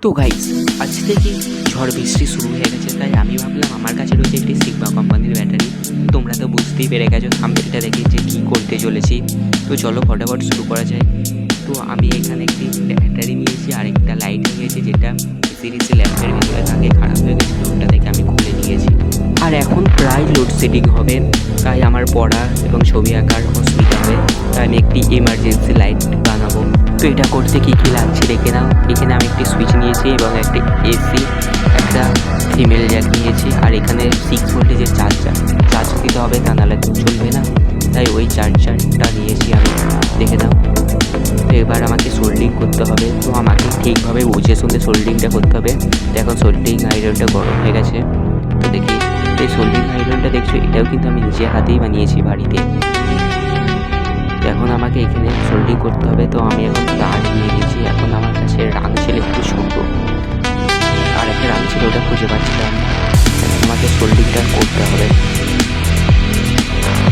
তো গাইস, আজ থেকে ঝড় বৃষ্টি শুরু হয়ে গেছে, তাই আমি ভাবলাম আমার কাছে রয়েছে একটি সিগমা কোম্পানির ব্যাটারি। তোমরা তো বুঝতেই পেরে গেছো থাম্বনেলটা দেখে যে কী করতে চলেছি। তো চলো ফটাফট শুরু করা যায়। তো আমি এখানে একটি ব্যাটারি নিয়েছি আর একটা লাইট নিয়েছি, যেটা সিরিজে ল্যাম্পের ভিতরে থাকে, খারাপ হয়ে গেছিলো, ওটা থেকে আমি খুলে নিয়েছি। আর এখন প্রায় লোডশেডিং হবে, তাই আমার পড়া এবং ছবি আঁকার অসুবিধা হবে, তাই আমি একটি এমার্জেন্সি লাইট বানাবো। তো এটা করতে কী কী লাগছে দেখে নাও। এখানে আমি একটি সুইচ নিয়েছি এবং একটি এসি, একটা ফিমেল জ্যাক নিয়েছি, আর এখানে 6 ভোল্টেজের চার্জ দিতে হবে, তা নাহলে তো চলবে না, তাই ওই চার্জারটা নিয়েছি আমি, দেখে নাও। তো এবার আমাকে সোল্ডিং করতে হবে, তো আমাকে ঠিকভাবে বুঝে শুনে সোল্ডিংটা করতে হবে। তো এখন সোল্ডিং আয়রনটা গরম হয়ে গেছে, তো দেখি এই সোল্ডিং আয়রনটা দেখছো, এটাও কিন্তু আমি নিজের হাতেই বানিয়েছি বাড়িতে। এখন আমাকে এখানে সোল্ডিং করতে হবে, তো আমি এখন তার নিয়ে নিয়েছি। এখন আমার কাছে রাং ছিল একটু ছোটো, আর একটা রাং ছিল ওটা খুঁজে পাচ্ছিলাম। আমাকে সোল্ডিংটা করতে হবে।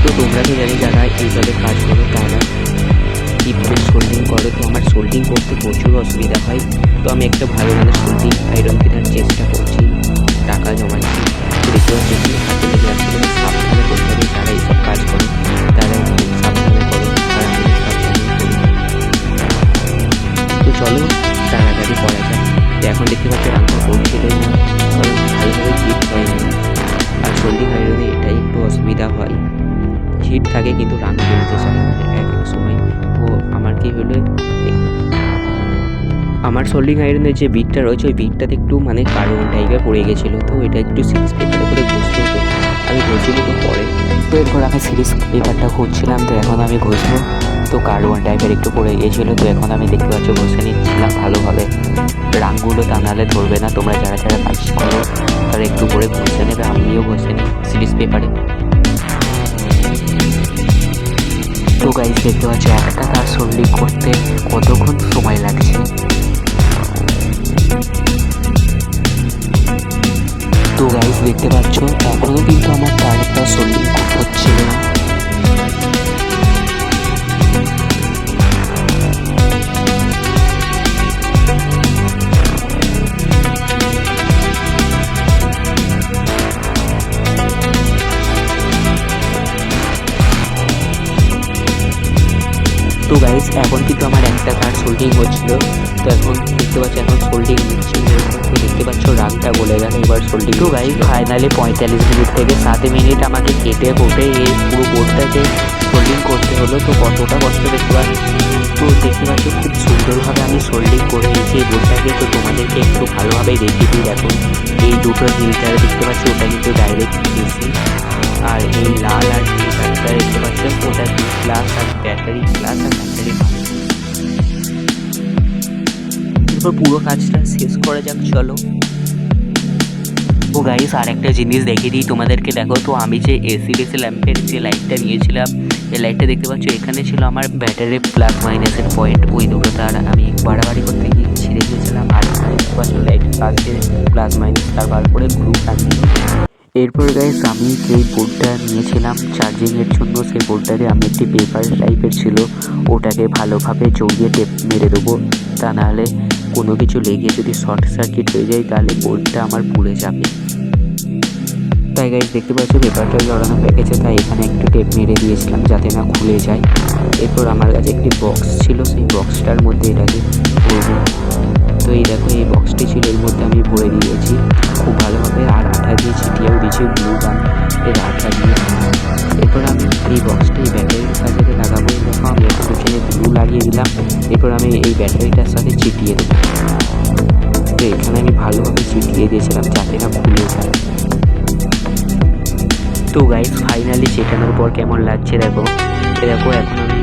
তো তোমরা তো জানি যারা এইভাবে কাজ করো তারা কীভাবে সোল্ডিং করো। তো আমার সোল্ডিং করতে প্রচুর অসুবিধা হয়, তো আমি একটা ভালো মানের সোল্ডিং আয়রন কেনার চেষ্টা করছি, টাকা জমাচ্ছি। তো দেখতে পাচ্ছি এখানে হাতে লেগে যাচ্ছিল, সাবধানে করতে হবে। যারা এইসব কাজ করে তারা একটু সাবধানে করো, আর আমি সাবধানে করি। তো চলো তাড়াতাড়ি করা যাক। তো এখন দেখতে পাচ্ছি রান্না করছিলেন না, কারণ ভালোভাবে হিট হয়নি। আর সোল্ডিং আয়রনে এটাই একটু অসুবিধা হয়, হিট থাকে কিন্তু রান বেরোতে চায় না এক এক সময়। তো আমার কি হলো, আমার সোল্ডিং আয়রনের যে বিটটা রয়েছে ওই বিটটাতে একটু মানে কার্বন টাইপের পড়ে গেছিলো, তো এটা একটু সিরিজ পেপারে করে ঘষতে হতো। আমি ঘষিনি তো পরে, তো এরপর আমি সিরিজ পেপারটা খুঁজছিলাম, তো এখন আমি ঘষবো। তো কার্বন টাইপের একটু পড়ে গিয়েছিলো, তো এখন আমি দেখতে পাচ্ছি ঘষে নিচ্ছিলাম ভালোভাবে। রাঙগুলো তা নাহলে ধরবে না। তোমরা যারা যারা কাজ করো তারা একটু করে ঘষে নেবে, আমিও ঘষে নিই সিরিজ পেপারে। তো গাইস দেখতে পাচ্ছি একটা তার সোল্ডিং করতে কতক্ষণ সময় লাগছে। তো গাইস দেখতে পাচ্ছ এখনও কিন্তু আমার তারটা সোল্ডিং হচ্ছিল না। তো গাইস এখন কিন্তু আমার একটা তার সোল্ডিং হচ্ছিল, তো এখন দেখতে পাচ্ছি এখন সোল্ডিং নিচ্ছি। দেখতে পাচ্ছ রাগটা বলে গেল, এবার সোল্ডিং। তো গাইস ফাইনালি 45 মিনিট থেকে 7 মিনিট আমাকে কেটে কুটে এই পুরো বোর্ডটাকে সোল্ডিং করতে হলো। তো কতটা কষ্ট দেখতে পাচ্ছি। তো দেখতে পাচ্ছ খুব সুন্দরভাবে আমি সোল্ডিং করে নিয়েছি এই বোর্ডটাকে। তো তোমাদেরকে একটু ভালোভাবেই দেখিয়ে দিই। দেখো এই দুটো ফিল্টার দেখতে পাচ্ছি, ওটা কিন্তু ডাইরেক্ট এসি, আর এই লাল আর নীলটা দেখতে পাচ্ছেন ওটা গ্লাস আর ব্যাটারি, গ্লাস আর ব্যাটারি। এরপর পুরো কাজটা শেষ করা যাক, চলো। তো গাইস আর একটা জিনিস দেখিয়ে দিই তোমাদেরকে, দেখো। তো আমি যে এসি ল্যাম্পের যে লাইটটা নিয়েছিলাম, এই লাইটটা দেখতে পাচ্ছ এখানে ছিল আমার ব্যাটারির প্লাস মাইনাসের পয়েন্ট, ওই দুটো তার আমি বাড়াবাড়ি করতে গিয়ে ছিঁড়ে গিয়েছিলাম। আর এখানে দেখতে পাচ্ছ লাইট পাশে প্লাস মাইনাস তার বার করে গ্লু লাগিয়ে। এরপর গাইস আমি যে বোর্ডটা নিয়েছিলাম চার্জিংয়ের জন্য, সেই বোর্ডটাতে আমি একটি পেপার টাইপের ছিল, ওটাকে ভালোভাবে জড়িয়ে টেপ মেরে দেবো, তা নাহলে কোনো কিছু লেগে যদি শর্ট সার্কিট হয়ে যায় তাহলে বোর্ডটা আমার পুড়ে যাবে। তাই গাইস দেখতে পাচ্ছ পেপারটা জড়ানো হয়ে গেছে, তাই এখানে একটু টেপ মেরে দিয়েছিলাম যাতে না খুলে যায়। এরপর আমার কাছে একটি বক্স ছিল, সেই বক্সটার মধ্যে এটাকে ভরবো। তো এই দেখো এই বক্সটি ছিল, এর মধ্যে আমি ভরে দিয়েছি খুব ভালোভাবে, আর আঠা দিয়ে ছিটিয়েও দিয়েছি গ্লু গান এর আঠা দিয়ে। এরপর আমি এই বক্সটি ব্যাটারির সাথে লাগাবো। দেখো আমি এখন এখানে গ্লু লাগিয়ে দিলাম, এরপর আমি এই ব্যাটারিটার সাথে চিটিয়ে দেবো। তো এখানে আমি ভালোভাবে চিটিয়ে দিয়েছিলাম যাতে না খুলে যায়। তো গাইস ফাইনালি চেটানোর পর কেমন লাগছে দেখো। দেখো এখন আমি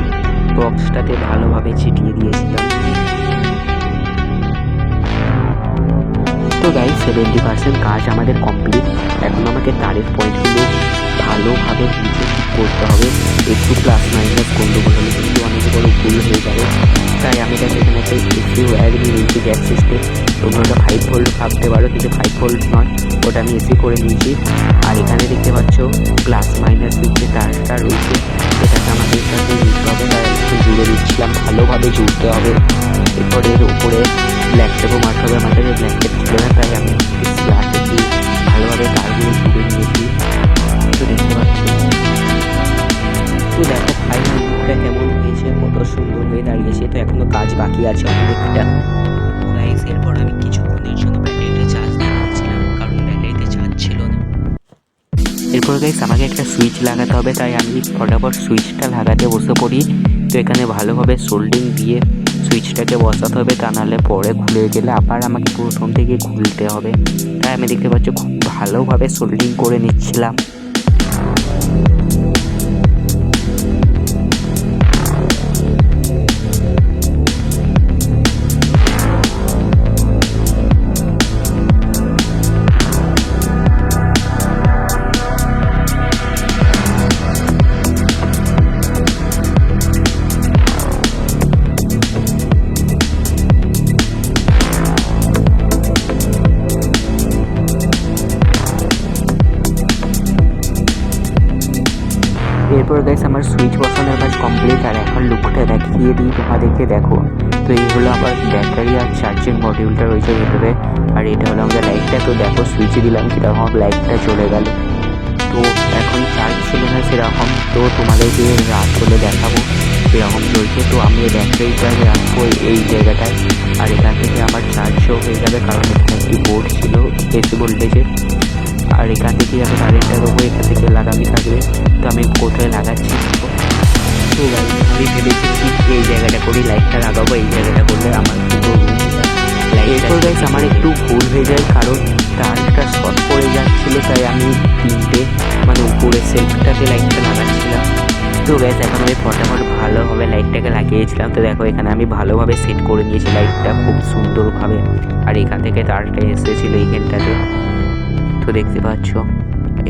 বক্সটাতে ভালোভাবে চিটিয়ে দিয়েছিলাম। তো গাইস 70% কাজ আমাদের কমপ্লিট। এখন আমাকে তারের পয়েন্টগুলো ভালোভাবে নিচে করতে হবে। একটু প্লাস মাইনাস গন্ডগোল হলে কিন্তু অনেক বড় ভুল হয়ে যাবে, তাই আমি কাছে এখানে একটা এসি ওয়্যার নিয়ে নিয়েছি, গ্যাস সিস্টেম। তোমরা ওটা 5 ভোল্ট ভাবতে পারো, কিন্তু 5 ভোল্ট নয়, ওটা আমি এসি করে নিয়েছি। আর এখানে দেখতে পাচ্ছ প্লাস মাইনাসের যে তারটা রয়েছে সেটাকে আমাকে এর সাথে নিতে হবে, তাই একটু জুড়ে দিচ্ছিলাম, ভালোভাবে জুড়তে হবে। এরপর এর উপরে ব্ল্যাক টেপও মারতে হবে, আমার কাছে ব্ল্যাক এরপর গাইস আমাকে একটা সুইচ লাগাতে হবে, তাই আমি ফটাফট সুইচটা লাগাতে বসে পড়ি। তো এখানে ভালোভাবে সোল্ডিং দিয়ে সুইচটাকে বসাতে হবে, তা নাহলে পরে খুলে গেলে আবার আমাকে প্রথম থেকে খুলতে হবে। তাই আমি দেখতে পাচ্ছি খুব ভালোভাবে সোল্ডিং করে নিচ্ছিলাম। এরপর গাইস আমার সুইচ বসানোর কাজ কমপ্লিট, আর এখন লুকটা দেখিয়ে দিই তোমাদেরকে, দেখো। তো এই হলো আমার ব্যাটারি আর চার্জিং মডিউলটা রয়েছে ভেতরে, আর এটা হলো আমাদের লাইটটা। তো দেখো সুইচে দিলাম কীরকম লাইটটা চলে গেল। তো এখন চার্জ ছিল না সেরকম, তো তোমাদেরকে রাত হলে দেখাবো কীরকম চলছে। তো আমি ব্যাটারিটা রাখবো এই জায়গাটায়, আর এখান থেকে আমার চার্জও হয়ে যাবে, কারণ এখানে একটি বোর্ড ছিল এসি ভোল্টেজের। আর এখান থেকে আমি কারেন্টটা দেবো, এখান থেকে লাগাবি থাকবে। তো আমি কোথায় লাগাচ্ছি, তো আমি ভেবেছি ঠিক এই জায়গাটা করি, লাইটটা লাগাবো এই জায়গাটা করলে আমার পুরো এরপর গাইস আমার একটু ভুল হয়ে যায়, কারণ তারটা শর্ট পড়ে যাচ্ছিলো, তাই আমি তিনটে মানে উপরে সেলফটাতে লাইটটা লাগাচ্ছিলাম। তো গাইস এখন আমি ফটাফট ভালোভাবে লাইটটাকে লাগিয়েছিলাম। তো দেখো এখানে আমি ভালোভাবে সেট করে নিয়েছি লাইটটা খুব সুন্দরভাবে, আর এখান থেকে তারটা এসেছিলো এইখানটাতে, তো দেখতে পাচ্ছ।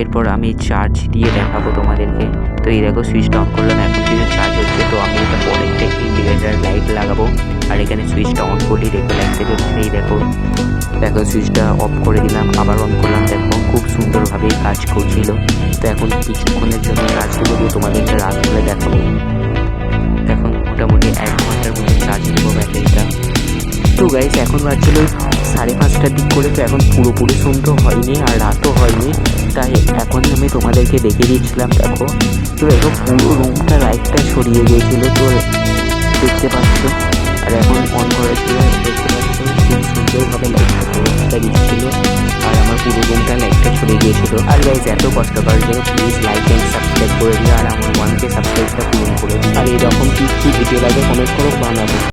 এরপর আমি চার্জ দিয়ে দেখাবো তোমাদেরকে। তো এই দেখো সুইচটা অন করলাম, এখন কিছু চার্জ হচ্ছে। তো আমি এটা পরে একটা ইন্ডিকেটার লাইট লাগাবো, আর এখানে সুইচটা অন করলেই দেখো লাইটটা জ্বলছে। এই দেখো সুইচটা অফ করে দিলাম, আবার অন করলাম, দেখো খুব সুন্দরভাবেই কাজ করছিল। তো এখন কিছুক্ষণের জন্য চার্জগুলো দিয়ে তোমাদেরকে রাত হলে দেখাবো। এখন মোটামুটি 1 ঘন্টার মধ্যে চার্জ দেবো ব্যাটারিটা। তো গাইস এখন বাজছিল 5:30টার দিক করে, তো এখন পুরোপুরি সন্ধ্যা হয়নি আর রাতও হয়নি, তাই এখন আমি তোমাদেরকে দেখিয়ে দিচ্ছিলাম। দেখো তো দেখো পুরো রুমটা লাইটটা ছড়িয়ে গিয়েছিলো, তো দেখতে পাচ্ছ। আর এখন অন করেছিল, দেখতে পাচ্ছ খুব সুন্দরভাবে লাইটটা পুরোটা দিচ্ছিলো, আর আমার পুরো রুমটা লাইটটা ছড়িয়ে গিয়েছিলো। আর গাইস এত কষ্ট করার জন্য প্লিজ লাইক অ্যান্ড সাবস্ক্রাইব করে দিও, আর আমার 1K সাবস্ক্রাইবটা পূরণ করে দিও। আর এরকম কি ভিডিও লাগে কমেন্ট করো, বানাবো।